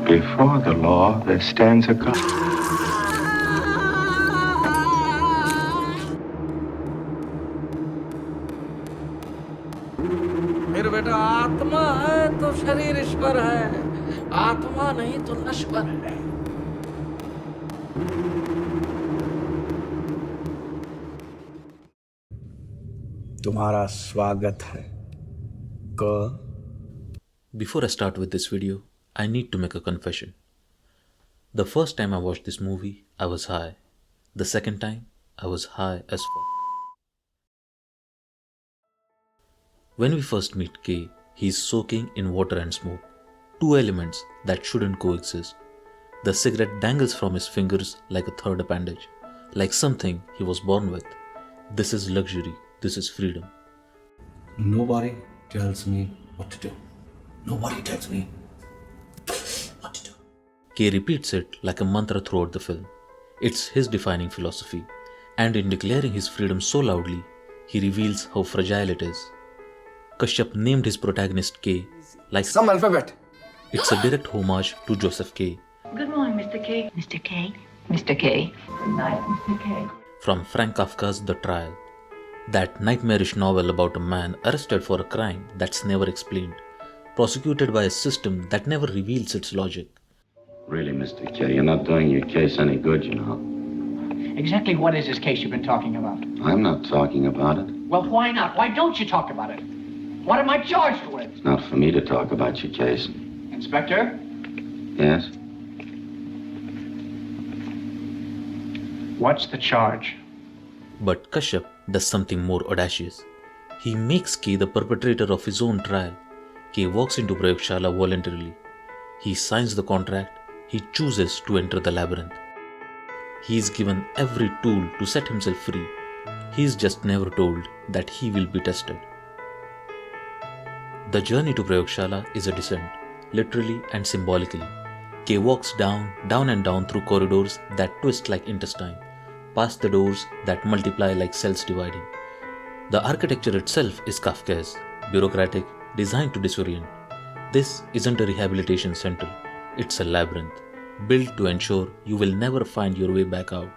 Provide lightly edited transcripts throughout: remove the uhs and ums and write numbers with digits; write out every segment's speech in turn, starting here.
Before the law, there stands a God. मेरे बेटा आत्मा है तो शरीर ईश्वर है, आत्मा नहीं तो नश्वर है. तुम्हारा स्वागत है. Before I start with this video, I need to make a confession. The first time I watched this movie, I was high. The second time, I was high as fuck. When we first meet Kay, he is soaking in water and smoke, two elements that shouldn't coexist. The cigarette dangles from his fingers like a third appendage, like something he was born with. This is luxury, this is freedom. Nobody tells me what to do. Nobody tells me what to do. Kay repeats it like a mantra throughout the film. It's his defining philosophy, and in declaring his freedom so loudly, he reveals how fragile it is. Kashyap named his protagonist Kay like Some alphabet. it's a direct homage to Joseph K. Good morning, Mr. K. Mr. K. Mr. K. Good night, Mr. K. From Frank Kafka's The Trial, that nightmarish novel about a man arrested for a crime that's never explained, prosecuted by a system that never reveals its logic. Really, Mr. K, you're not doing your case any good, you know. Exactly what is this case you've been talking about? I'm not talking about it. Well, why not? Why don't you talk about it? What am I charged with? It's not for me to talk about your case. Inspector? Yes? What's the charge? But Kashyap does something more audacious. He makes Kay the perpetrator of his own trial. Kay walks into Prayogshala voluntarily. He signs the contract. He chooses to enter the labyrinth. He is given every tool to set himself free. He is just never told that he will be tested. The journey to Prayogshala is a descent, literally and symbolically. Kay walks down and down through corridors that twist like intestine, past the doors that multiply like cells dividing. The architecture itself is Kafkaesque, bureaucratic, designed to disorient. This isn't a rehabilitation center, it's a labyrinth, built to ensure you will never find your way back out.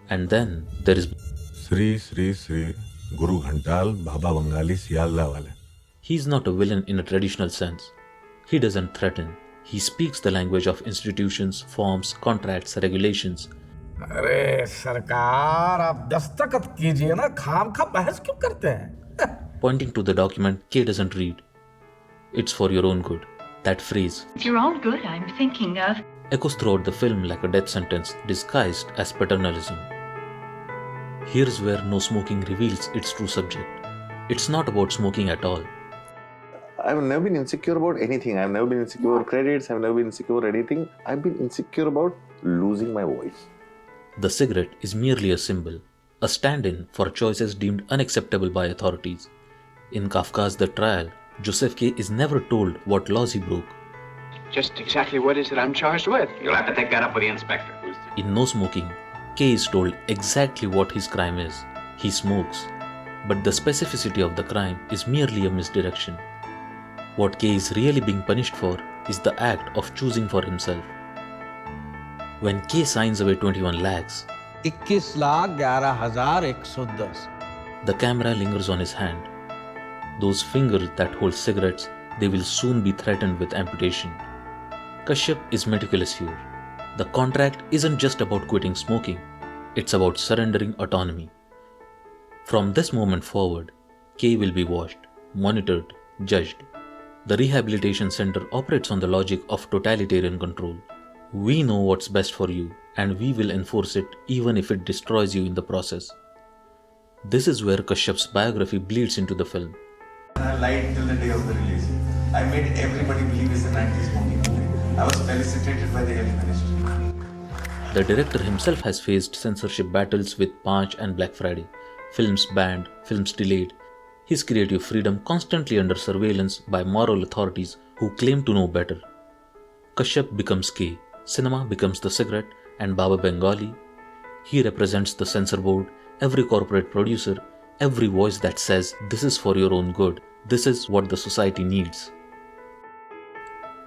And then there is Sri Sri Sri Guru Ghantal Baba Bengali Sealdah wale. He's not a villain in a traditional sense. He doesn't threaten. He speaks the language of institutions, forms, contracts, regulations. अरे सरकार आप दस्तखत कीजिए ना, खाम खा बहस क्यों करते हैं? Pointing to the document Kay doesn't read. It's for your own good. That phrase It's your own good I'm thinking of. echoes throughout the film like a death sentence disguised as paternalism. Here's where no smoking reveals its true subject. It's not about smoking at all. I've never been insecure about anything. I've never been insecure about credits. I've never been insecure about anything. I've been insecure about losing my voice. The cigarette is merely a symbol, a stand-in for choices deemed unacceptable by authorities. In Kafka's The Trial, Joseph K. is never told what laws he broke. Just exactly what is it I'm charged with? You'll have to take that up with the inspector. In No Smoking, K is told exactly what his crime is. He smokes. But the specificity of the crime is merely a misdirection. What K is really being punished for is the act of choosing for himself. When K signs away 21 lakhs, 21,11,110. the camera lingers on his hand. Those fingers that hold cigarettes, they will soon be threatened with amputation. Kashyap is meticulous here. The contract isn't just about quitting smoking, it's about surrendering autonomy. From this moment forward, K will be watched, monitored, judged. The rehabilitation center operates on the logic of totalitarian control. We know what's best for you, and we will enforce it even if it destroys you in the process. This is where Kashyap's biography bleeds into the film. I lied till the day of the release. I made everybody believe it's an anti-smoking movie. I was felicitated by the health ministry. The director himself has faced censorship battles with Panch and Black Friday, films banned, films delayed, his creative freedom constantly under surveillance by moral authorities who claim to know better. Kashyap becomes K, cinema becomes the cigarette, and Baba Bengali. He represents the censor board, every corporate producer, every voice that says this is for your own good, this is what the society needs.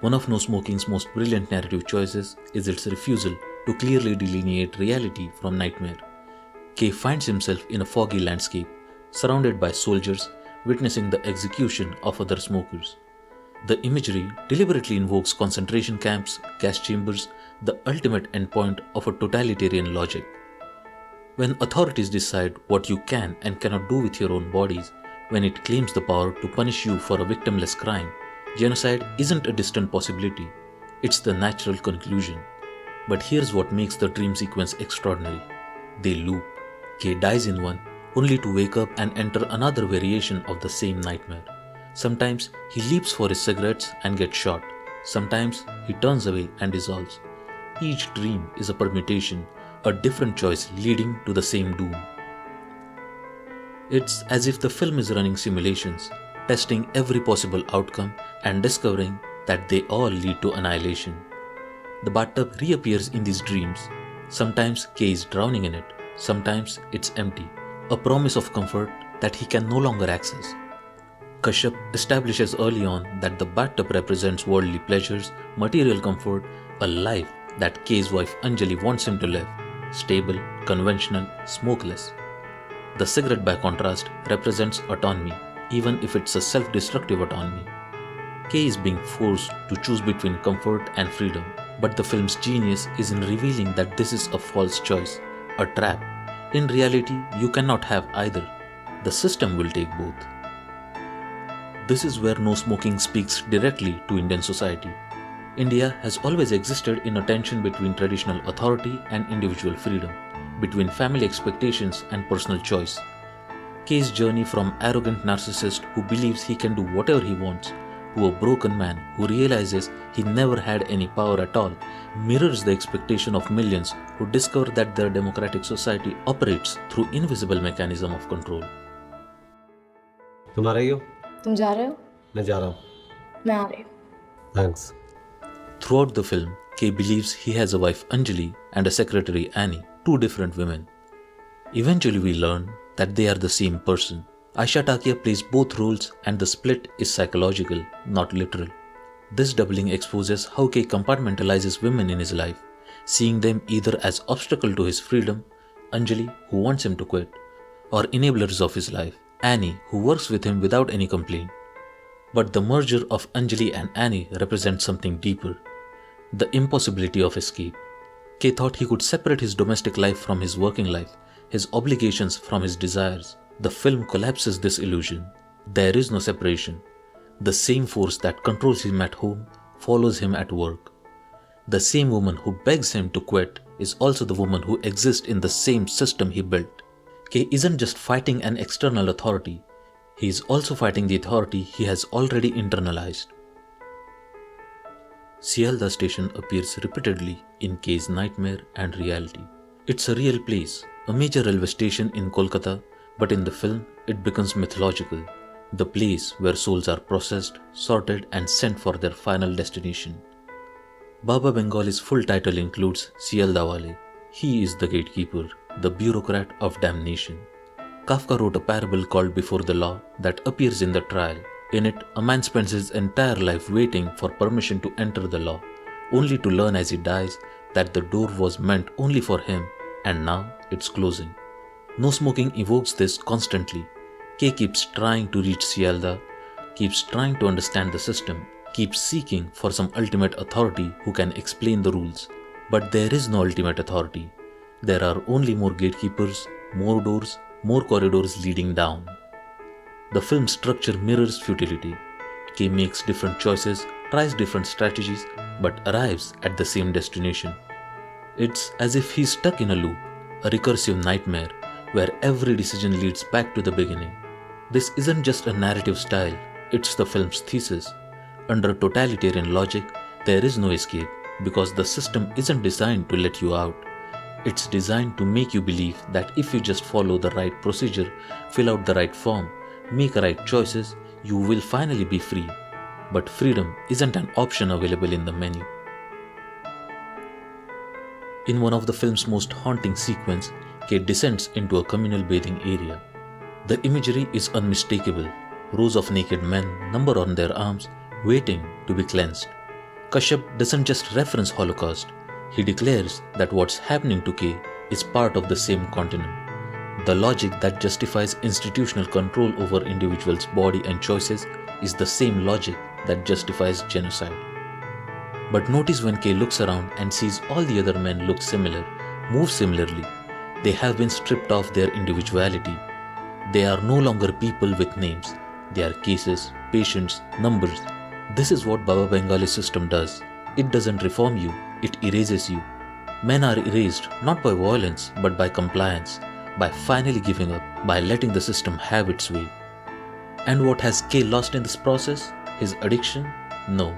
One of No Smoking's most brilliant narrative choices is its refusal to clearly delineate reality from nightmare. Kay finds himself in a foggy landscape, surrounded by soldiers, witnessing the execution of other smokers. The imagery deliberately invokes concentration camps, gas chambers, the ultimate endpoint of a totalitarian logic. When authorities decide what you can and cannot do with your own bodies, when it claims the power to punish you for a victimless crime, genocide isn't a distant possibility, it's the natural conclusion. But here's what makes the dream sequence extraordinary. They loop. Kay dies in one, only to wake up and enter another variation of the same nightmare. Sometimes he leaps for his cigarettes and gets shot. Sometimes he turns away and dissolves. Each dream is a permutation, a different choice leading to the same doom. It's as if the film is running simulations, testing every possible outcome and discovering that they all lead to annihilation. The bathtub reappears in these dreams. Sometimes Kay is drowning in it, sometimes it's empty, a promise of comfort that he can no longer access. Kashyap establishes early on that the bathtub represents worldly pleasures, material comfort, a life that Kay's wife Anjali wants him to live, stable, conventional, smokeless. The cigarette, by contrast, represents autonomy, even if it's a self-destructive autonomy. Kay is being forced to choose between comfort and freedom, but the film's genius is in revealing that this is a false choice, a trap. In reality, you cannot have either. The system will take both. This is where No Smoking speaks directly to Indian society. India has always existed in a tension between traditional authority and individual freedom, between family expectations and personal choice. Kay's journey from arrogant narcissist who believes he can do whatever he wants to a broken man who realizes he never had any power at all mirrors the expectation of millions who discover that their democratic society operates through invisible mechanism of control. तुम आ रही हो? तुम जा रहे हो? मैं जा रहा हूँ. मैं आ रही हूँ. Thanks. Throughout the film, Kay believes he has a wife Anjali and a secretary Annie, two different women. Eventually we learn that they are the same person. Aisha Takia plays both roles and the split is psychological, not literal. This doubling exposes how Kay compartmentalizes women in his life, seeing them either as obstacle to his freedom, Anjali who wants him to quit, or enablers of his life, Annie who works with him without any complaint. But the merger of Anjali and Annie represents something deeper, the impossibility of escape. Kay thought he could separate his domestic life from his working life, his obligations from his desires. The film collapses this illusion. There is no separation. The same force that controls him at home follows him at work. The same woman who begs him to quit is also the woman who exists in the same system he built. Kay isn't just fighting an external authority, he is also fighting the authority he has already internalized. Sealdah Station appears repeatedly in Kay's nightmare and reality. It's a real place, a major railway station in Kolkata, but in the film it becomes mythological, the place where souls are processed, sorted and sent for their final destination. Baba Bengali's full title includes Sealdah Wale. He is the gatekeeper, the bureaucrat of damnation. Kafka wrote a parable called Before the Law that appears in the trial. In it, a man spends his entire life waiting for permission to enter the law, only to learn as he dies that the door was meant only for him and now it's closing. No Smoking evokes this constantly. Kay keeps trying to reach Sealdah, keeps trying to understand the system, keeps seeking for some ultimate authority who can explain the rules. But there is no ultimate authority. There are only more gatekeepers, more doors, more corridors leading down. The film's structure mirrors futility. Kay makes different choices, tries different strategies, but arrives at the same destination. It's as if he's stuck in a loop, a recursive nightmare, where every decision leads back to the beginning. This isn't just a narrative style, it's the film's thesis. Under totalitarian logic, there is no escape, because the system isn't designed to let you out. It's designed to make you believe that if you just follow the right procedure, fill out the right form, make right choices, you will finally be free. But freedom isn't an option available in the menu. In one of the film's most haunting sequences, Kay descends into a communal bathing area. The imagery is unmistakable. Rows of naked men number on their arms, waiting to be cleansed. Kashyap doesn't just reference Holocaust, he declares that what's happening to K is part of the same continent. The logic that justifies institutional control over individuals' body and choices is the same logic that justifies genocide. But notice when K looks around and sees all the other men look similar, move similarly, they have been stripped of their individuality. They are no longer people with names. They are cases, patients, numbers. This is what Baba Bengali system does. It doesn't reform you, it erases you. Men are erased not by violence but by compliance, by finally giving up, by letting the system have its way. And what has K lost in this process? His addiction? No.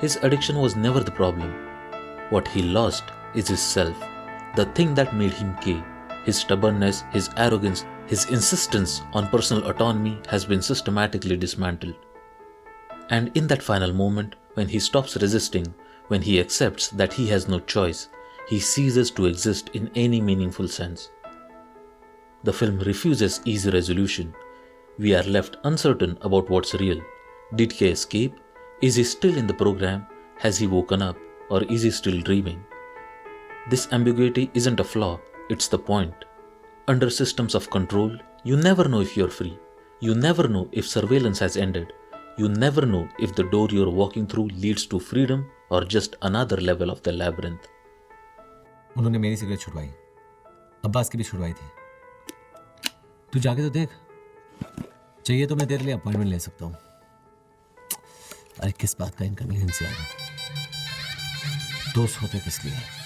His addiction was never the problem. What he lost is his self, the thing that made him K. His stubbornness, his arrogance, his insistence on personal autonomy has been systematically dismantled. And in that final moment, when he stops resisting, when he accepts that he has no choice, he ceases to exist in any meaningful sense. The film refuses easy resolution. We are left uncertain about what's real. Did K escape? Is he still in the program? Has he woken up? Or is he still dreaming? This ambiguity isn't a flaw, it's the point. Under systems of control, you never know if you're free. You never know if surveillance has ended. You never know if the door you're walking through leads to freedom or just another level of the labyrinth. उन्होंने मेरी cigarette छुड़वाई, Abbas की भी छुड़वाई थी. तू जाके तो देख, चाहिए तो मैं तेरे लिए अपॉइंटमेंट ले सकता हूँ. अरे किस बात का इनकन्वीनियंस यार, दोस्त होते किस लिए?